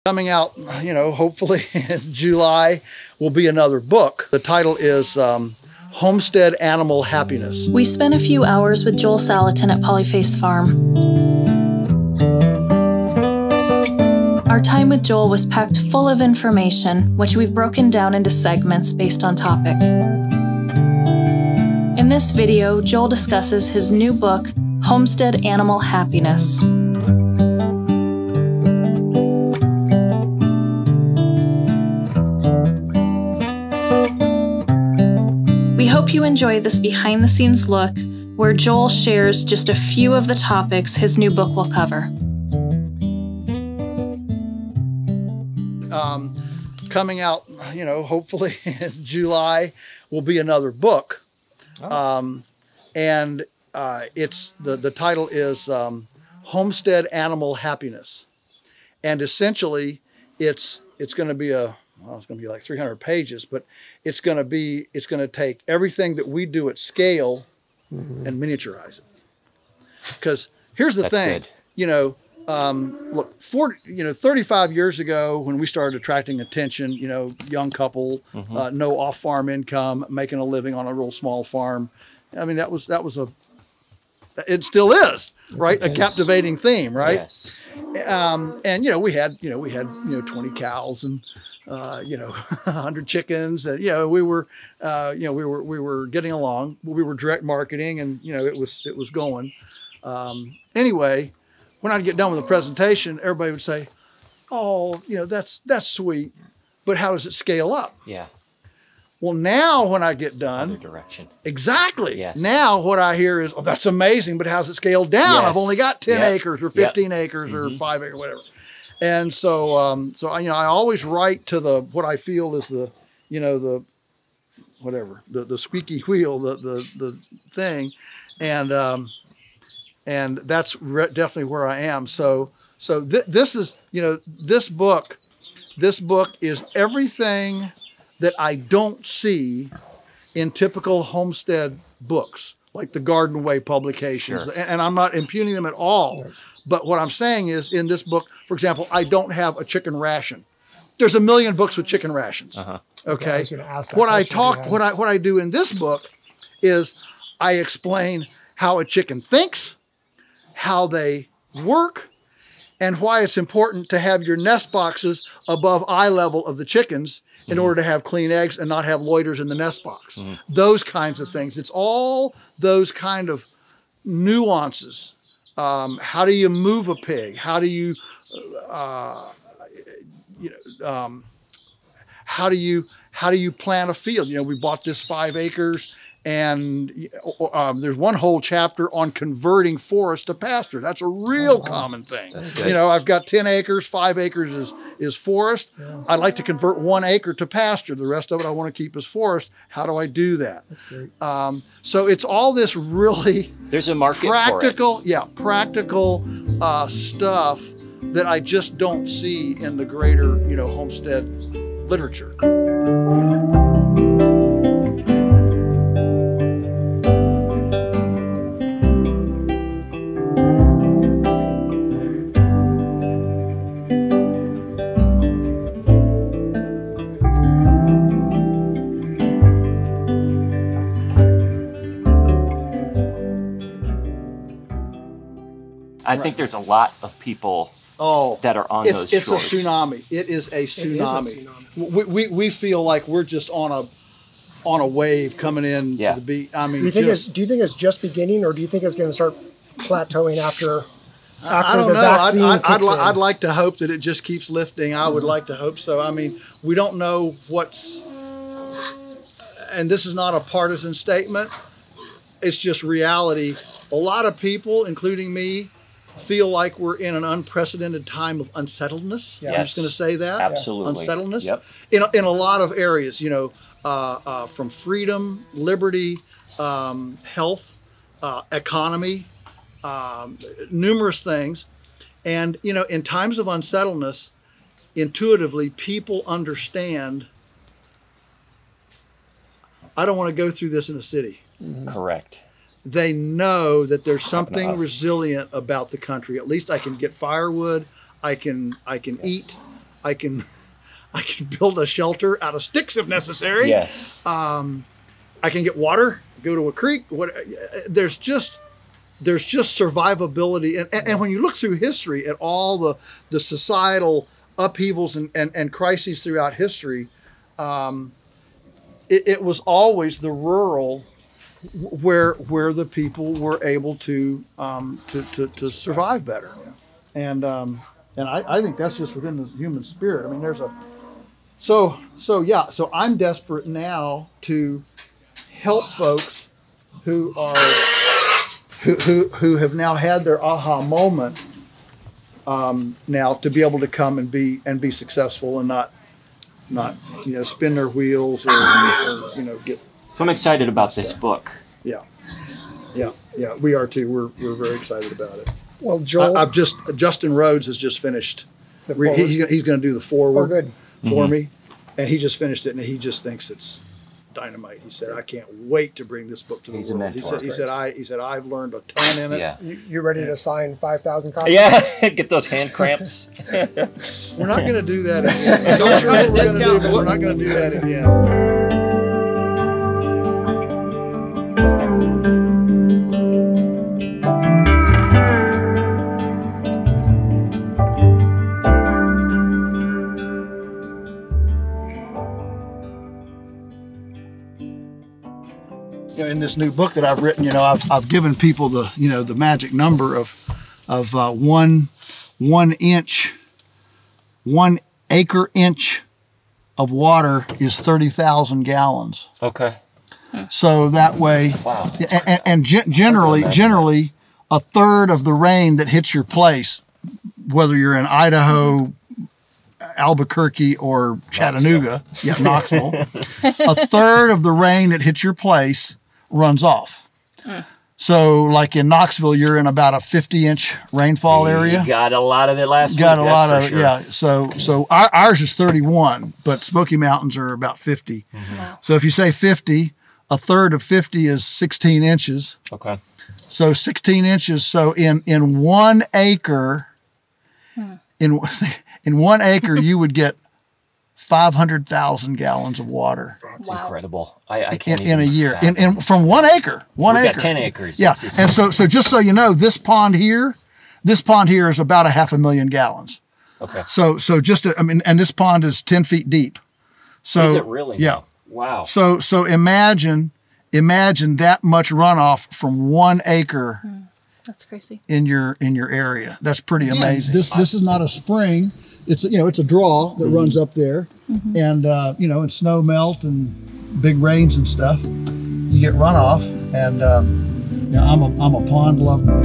Coming out, hopefully in July will be another book. The title is Homestead Animal Happiness. We spent a few hours with Joel Salatin at POLYFACE Farm. Our time with Joel was packed full of information, which we've broken down into segments based on topic. In this video, Joel discusses his new book, Homestead Animal Happiness. We hope you enjoy this behind-the-scenes look where Joel shares just a few of the topics his new book will cover. Coming out, hopefully in July will be another book. Oh. It's the title is Homestead Animal Happiness. And essentially it's going to be it's going to be like 300 pages, but it's going to take everything that we do at scale and miniaturize it. Because here's the thing, good. Look, 35 years ago when we started attracting attention, young couple, no off-farm income, making a living on a real small farm. I mean, it still is, right? A captivating theme, right? Yes. And we had 20 cows and 100 chickens, and we were getting along. We were direct marketing, and it was going. Anyway, when I'd get done with the presentation, everybody would say, "Oh, that's sweet, but how does it scale up?" Yeah. Well, now when I get done, other direction. Exactly. Yes. Now what I hear is, "Oh, that's amazing, but how's it scaled down? Yes. I've only got 10 acres or 15 acres or 5 acres, whatever." And so, I always write to what I feel is the squeaky wheel, the thing, and that's definitely where I am. So this is, this book is everything that I don't see in typical homestead books, like the Garden Way publications. Sure. And I'm not impugning them at all. Right. But what I'm saying is, in this book, for example, I don't have a chicken ration. There's a million books with chicken rations. Okay. Yeah, I was going to ask that what I do in this book is I explain how a chicken thinks, how they work, and why it's important to have your nest boxes above eye level of the chickens in order to have clean eggs and not have loiters in the nest box. Those kinds of things. It's all those kind of nuances. How do you move a pig? How do you, how do you plant a field? We bought this 5 acres, and there's one whole chapter on converting forest to pasture. That's a real common thing. I've got 10 acres, 5 acres is forest. Yeah. I'd like to convert 1 acre to pasture. The rest of it I want to keep as forest. How do I do that? That's great. So it's all this really there's a market practical, for it. Practical stuff that I just don't see in the greater, homestead literature. I think there's a lot of people that are on those shores. It's a tsunami. It is a tsunami. We feel like we're just on a wave coming in to the beach. I mean, do you think it's just beginning, or do you think it's going to start plateauing after I don't know. I'd like to hope that it just keeps lifting. I would like to hope so. I mean, we don't know what's, and this is not a partisan statement. It's just reality. A lot of people, including me, feel like we're in an unprecedented time of unsettledness. Yeah. I'm just going to say that. Absolutely. Unsettledness. Yep. In a lot of areas, from freedom, liberty, health, economy, numerous things. And, in times of unsettledness, intuitively, people understand, I don't want to go through this in a city. Correct. They know that there's something resilient about the country. At least I can get firewood, I can eat, I can build a shelter out of sticks if necessary. Yes. I can get water, go to a creek. There's just survivability, and when you look through history at all the societal upheavals and crises throughout history, it was always the rural where the people were able to survive better, and I think that's just within the human spirit. I mean, there's a so I'm desperate now to help folks who have now had their aha moment, now to be able to come and be successful and not spin their wheels or get. So I'm excited about this book. Yeah, we are too. We're very excited about it. Well, Joel, Justin Rhodes has just finished. He's going to do the foreword for me, and he just finished it, and he just thinks it's dynamite. He said, "I can't wait to bring this book to the world." A mentor. He said, "I've learned a ton in it." Yeah. You ready to sign 5,000 copies? Yeah, get those hand cramps. We're not going to do that again. Don't try to discount, but we're not going to do that again. In this new book that I've written, I've given people the magic number of 1 acre inch of water is 30,000 gallons. Okay. So that way, Wow. and generally a third of the rain that hits your place, whether you're in Idaho, Albuquerque, or Chattanooga, Knoxville, a third of the rain that hits your place runs off. So like in Knoxville, you're in about a 50-inch rainfall area. Got a lot of it last week. Got a lot of it, sure. yeah. So ours is 31, but Smoky Mountains are about 50. Wow. So if you say 50, a third of 50 is 16 inches. Okay. So 16 inches. So in 1 acre, in 1 acre, you would get 500,000 gallons of water. That's Wow. incredible. I can't in a even year. fathom. From 1 acre. One We've acre. got 10 acres. Yeah. That's And so just so you know, this pond here is about 500,000 gallons. Okay. So and this pond is 10 feet deep. So Is it really? Yeah. Wow. So imagine that much runoff from 1 acre That's crazy. in your area. That's pretty amazing. This is not a spring. It's it's a draw that runs up there, and and snow melt and big rains and stuff. You get runoff, and I'm a pond lover.